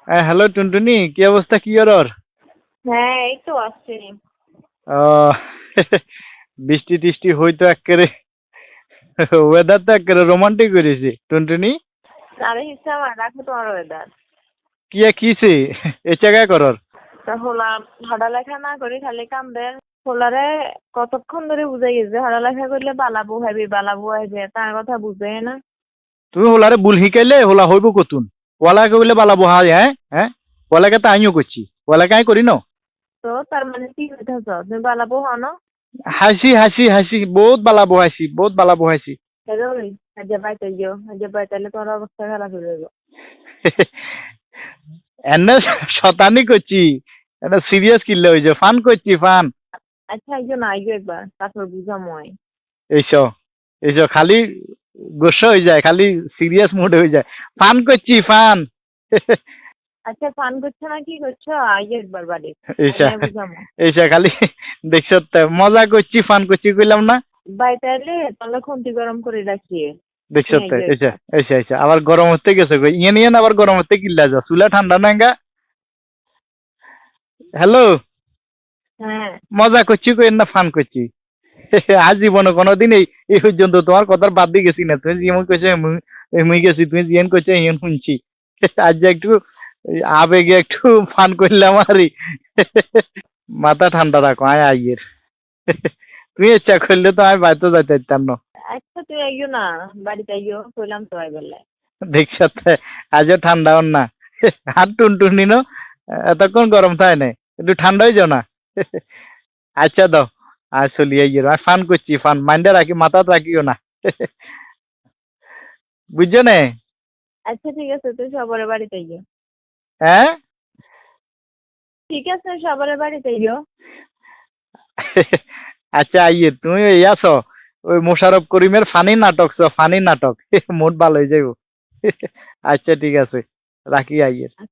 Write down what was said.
Hello টুনটুনি, কি অবস্থা, কি ওর? হ্যাঁ, এই তো আসছে। আহ, বৃষ্টি টিষ্টি হইতো একেবারে, ওয়েদার তো একেবারে রোমান্টিক করেছে টুনটুনি। আরে হিসাব রাখো তোমার ওয়েদার। কি কিছে এ জায়গায় করর? তা হোলা হাঁটালেখা না করি খালি কান্দে। হোলারে কতক্ষণ ধরে বুঝাই গেছে হাঁটালেখা করলে বালাবু হাইবে তার কথা বুঝে না। তুমি হোলারে বুল শিকাইলে হোলা হইব কতুন? ওয়ালাকে বলে বালা বহা, হ্যাঁ হ্যাঁ, ওয়ালাকে তো আমিও করছি, ওয়ালাকে আমি করি ন। তো তার মানে কি হইতেছ তুমি বালাবু হও না? হাসি হাসি হাসি, বহুত বালা বহাইছি, বহুত বালা বহাইছি। ওই আজে বাইতে গিয়েও আজে বাইতালে তোমার অবস্থা খারাপ হয়ে যাবে। এনে শতানি করছি, এনে সিরিয়াস কিনলে হয়েছে, ফান করছি ফান। আচ্ছা আইজো না আইজো একবার তারপর বুঝাময়। এইসব এইসব খালি গোসা হয়ে যায়, খালি সিরিয়াস মুড হয়ে যায়। ফান করছি ফান। আচ্ছা ফান করছো না কি করছো আইজো একবার বাড়ি এইসা বুঝামো। এইসা খালি দেখছো তো, মজা করছি ফান করছি কইলাম না। বাইতালে তাহলে খুন্তি গরম করে রাখিয়ে দেখছো তুমি তো, আইজো এইসা একবার। এইসা এইসা আবার গরম হতে গেছে গো, ইয়ে নিয়ে আবার গরম হতে কিল্লা যা, চুলা ঠান্ডা না গা। হ্যালো, হ্যাঁ মজা করছি কই না ফান করছি। আজীবনে কোনোদিন এই পর্যন্ত তোমার কথার বাদ দিয়ে গেছি না, তুমি যেমন কইছো মুই গেছি, তুমি যেন কইছো এমন শুনছি। আজ যে একটু আবেগে একটু ফান করলাম আরই। মাথা ঠান্ডা রাখো, আয় আইয়ের। তুমি ইচ্ছা করলে তো আমি বাইরে যাইতে পারতাম না। আচ্ছা তুই আইও না বাড়িতে আইও কইলাম তো আইবেলে। দেখছো তো, আজও ঠান্ডা হন না। হাত টুনটুনি নো, এতক্ষণ গরম থাকে না, একটু ঠান্ডা হয়ে যাও না। আচ্ছা দাও, আর চলি আইয়ের, আমি ফান করছি ফান, মাইন্ডে রাখি, মাথা রাখিও না। বুঝছো না? আচ্ছা ঠিক আছে তুই সবার বাড়িতে আইও। হ্যাঁ। ঠিক আছে সবার বাড়িতে আইও। আচ্ছা আইয়ে, তুমি এই আছো ওই মোশাররফ করিমের ফানি নাটক, ফানি নাটক। মুড ভালো হয়ে যাইব। আচ্ছা ঠিক আছে, রাখি আইয়ের।